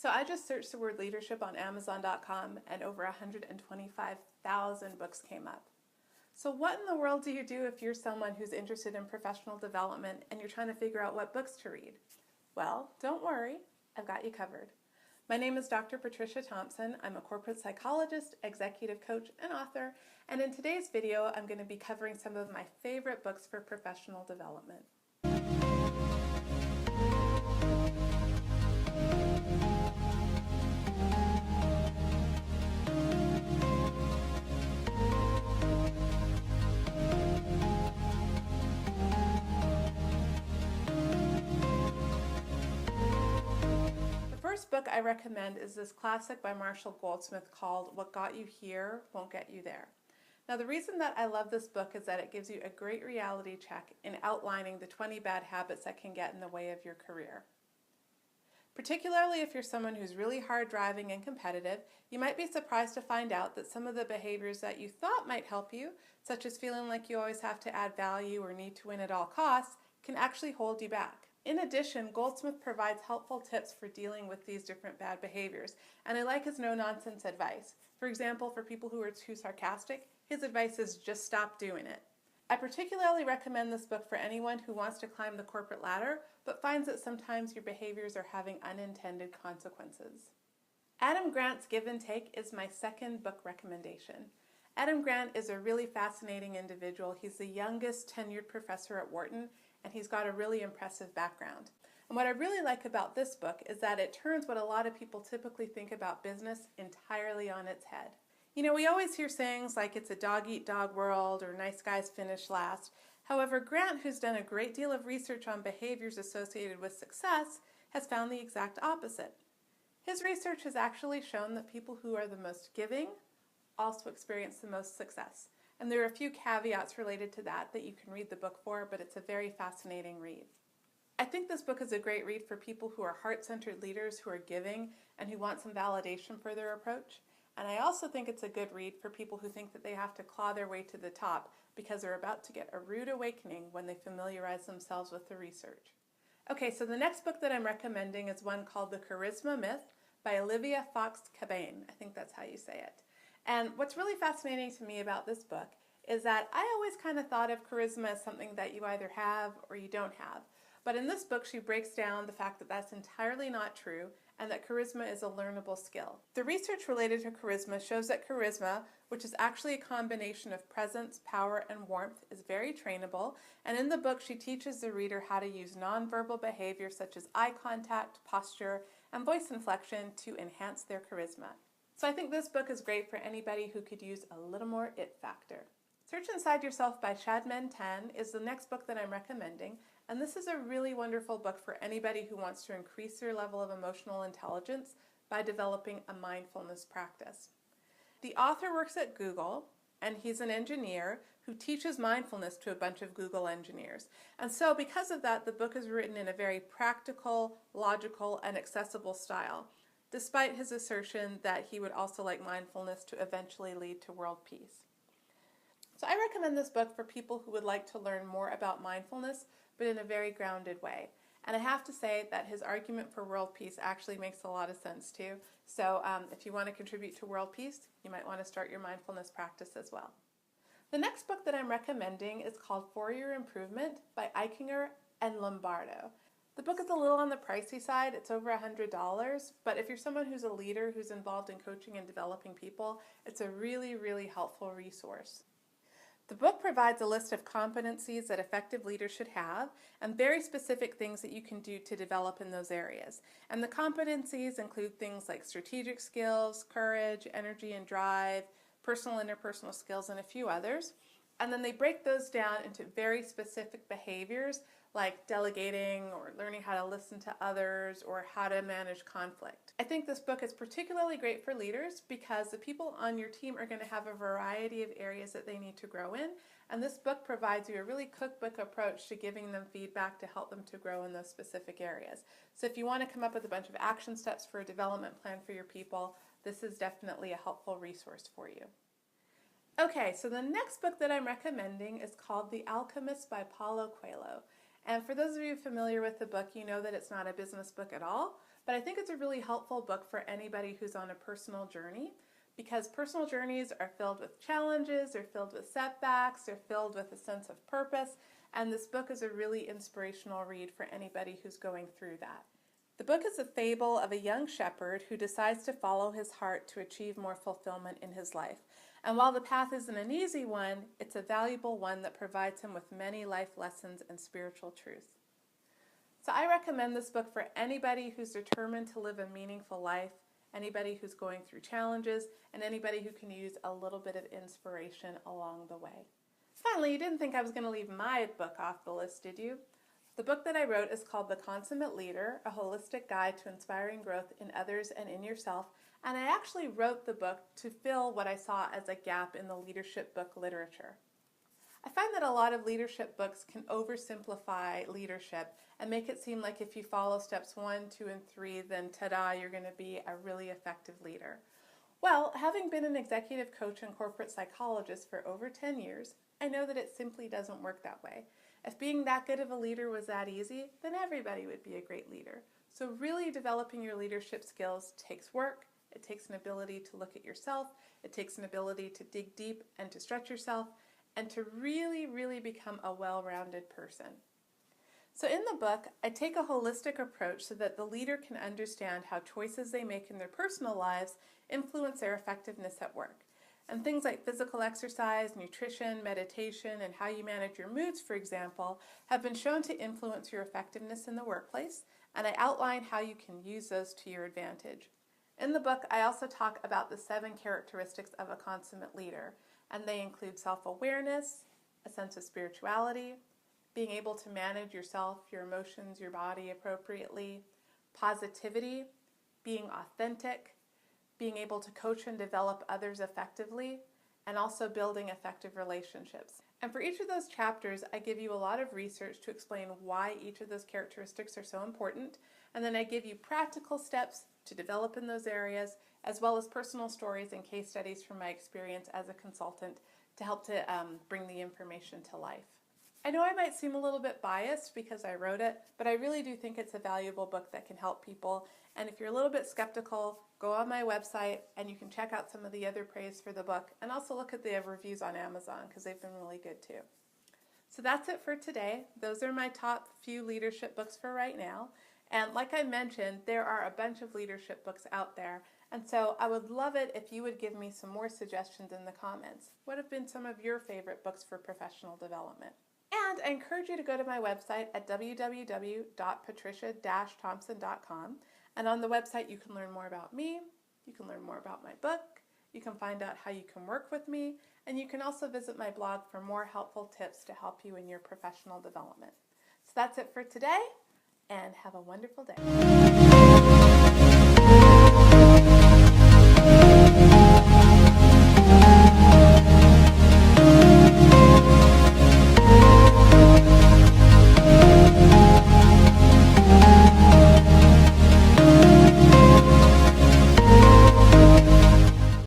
So I just searched the word leadership on Amazon.com and over 125,000 books came up. So what in the world do you do if you're someone who's interested in professional development and you're trying to figure out what books to read? Well, don't worry, I've got you covered. My name is Dr. Patricia Thompson. I'm a corporate psychologist, executive coach, and author, and in today's video I'm going to be covering some of my favorite books for professional development. The first book I recommend is this classic by Marshall Goldsmith called What Got You Here Won't Get You There. Now the reason that I love this book is that it gives you a great reality check in outlining the 20 bad habits that can get in the way of your career. Particularly if you're someone who's really hard driving and competitive, you might be surprised to find out that some of the behaviors that you thought might help you, such as feeling like you always have to add value or need to win at all costs, can actually hold you back. In addition, Goldsmith provides helpful tips for dealing with these different bad behaviors, and I like his no-nonsense advice. For example, for people who are too sarcastic, his advice is just stop doing it. I particularly recommend this book for anyone who wants to climb the corporate ladder, but finds that sometimes your behaviors are having unintended consequences. Adam Grant's Give and Take is my second book recommendation. Adam Grant is a really fascinating individual. He's the youngest tenured professor at Wharton, and he's got a really impressive background. And what I really like about this book is that it turns what a lot of people typically think about business entirely on its head. You know, we always hear sayings like it's a dog-eat-dog world or nice guys finish last. However, Grant, who's done a great deal of research on behaviors associated with success, has found the exact opposite. His research has actually shown that people who are the most giving also experience the most success. And there are a few caveats related to that you can read the book for, but it's a very fascinating read. I think this book is a great read for people who are heart-centered leaders who are giving and who want some validation for their approach. And I also think it's a good read for people who think that they have to claw their way to the top because they're about to get a rude awakening when they familiarize themselves with the research. Okay, so the next book that I'm recommending is one called The Charisma Myth by Olivia Fox-Cabane. I think that's how you say it. And what's really fascinating to me about this book is that I always kind of thought of charisma as something that you either have or you don't have. But in this book, she breaks down the fact that that's entirely not true and that charisma is a learnable skill. The research related to charisma shows that charisma, which is actually a combination of presence, power, and warmth, is very trainable. And in the book, she teaches the reader how to use nonverbal behavior such as eye contact, posture, and voice inflection to enhance their charisma. So I think this book is great for anybody who could use a little more it factor. Search Inside Yourself by Shadman Tan is the next book that I'm recommending, and this is a really wonderful book for anybody who wants to increase their level of emotional intelligence by developing a mindfulness practice. The author works at Google, and he's an engineer who teaches mindfulness to a bunch of Google engineers. And so because of that, the book is written in a very practical, logical, and accessible style, despite his assertion that he would also like mindfulness to eventually lead to world peace. So I recommend this book for people who would like to learn more about mindfulness, but in a very grounded way. And I have to say that his argument for world peace actually makes a lot of sense too. So if you want to contribute to world peace, you might want to start your mindfulness practice as well. The next book that I'm recommending is called For Your Improvement by Eichinger and Lombardo. The book is a little on the pricey side. It's over $100, but if you're someone who's a leader who's involved in coaching and developing people, it's a really, really helpful resource. The book provides a list of competencies that effective leaders should have and very specific things that you can do to develop in those areas. And the competencies include things like strategic skills, courage, energy and drive, personal and interpersonal skills, and a few others. And then they break those down into very specific behaviors like delegating or learning how to listen to others or how to manage conflict. I think this book is particularly great for leaders because the people on your team are going to have a variety of areas that they need to grow in, and this book provides you a really cookbook approach to giving them feedback to help them to grow in those specific areas. So if you want to come up with a bunch of action steps for a development plan for your people, this is definitely a helpful resource for you. Okay, so the next book that I'm recommending is called The Alchemist by Paulo Coelho. And for those of you familiar with the book, you know that it's not a business book at all, but I think it's a really helpful book for anybody who's on a personal journey, because personal journeys are filled with challenges, they're filled with setbacks, they're filled with a sense of purpose, and this book is a really inspirational read for anybody who's going through that. The book is a fable of a young shepherd who decides to follow his heart to achieve more fulfillment in his life. And while the path isn't an easy one, it's a valuable one that provides him with many life lessons and spiritual truths. So I recommend this book for anybody who's determined to live a meaningful life, anybody who's going through challenges, and anybody who can use a little bit of inspiration along the way. Finally, you didn't think I was going to leave my book off the list, did you? The book that I wrote is called The Consummate Leader, a holistic guide to inspiring growth in others and in yourself, and I actually wrote the book to fill what I saw as a gap in the leadership book literature. I find that a lot of leadership books can oversimplify leadership and make it seem like if you follow steps 1, 2, and 3, then ta-da, you're going to be a really effective leader. Well, having been an executive coach and corporate psychologist for over 10 years, I know that it simply doesn't work that way. If being that good of a leader was that easy, then everybody would be a great leader. So really developing your leadership skills takes work. It takes an ability to look at yourself. It takes an ability to dig deep and to stretch yourself and to really, really become a well-rounded person. So in the book, I take a holistic approach so that the leader can understand how choices they make in their personal lives influence their effectiveness at work. And things like physical exercise, nutrition, meditation, and how you manage your moods, for example, have been shown to influence your effectiveness in the workplace, and I outline how you can use those to your advantage. In the book, I also talk about the 7 characteristics of a consummate leader, and they include self-awareness, a sense of spirituality, being able to manage yourself, your emotions, your body appropriately, positivity, being authentic, being able to coach and develop others effectively, and also building effective relationships. And for each of those chapters, I give you a lot of research to explain why each of those characteristics are so important, and then I give you practical steps to develop in those areas, as well as personal stories and case studies from my experience as a consultant to help to bring the information to life. I know I might seem a little bit biased because I wrote it, but I really do think it's a valuable book that can help people. And if you're a little bit skeptical, go on my website and you can check out some of the other praise for the book, and also look at the reviews on Amazon because they've been really good too. So that's it for today. Those are my top few leadership books for right now. And like I mentioned, there are a bunch of leadership books out there. And so I would love it if you would give me some more suggestions in the comments. What have been some of your favorite books for professional development? And I encourage you to go to my website at www.patricia-thompson.com. And on the website, you can learn more about me, you can learn more about my book, you can find out how you can work with me, and you can also visit my blog for more helpful tips to help you in your professional development. So that's it for today, and have a wonderful day.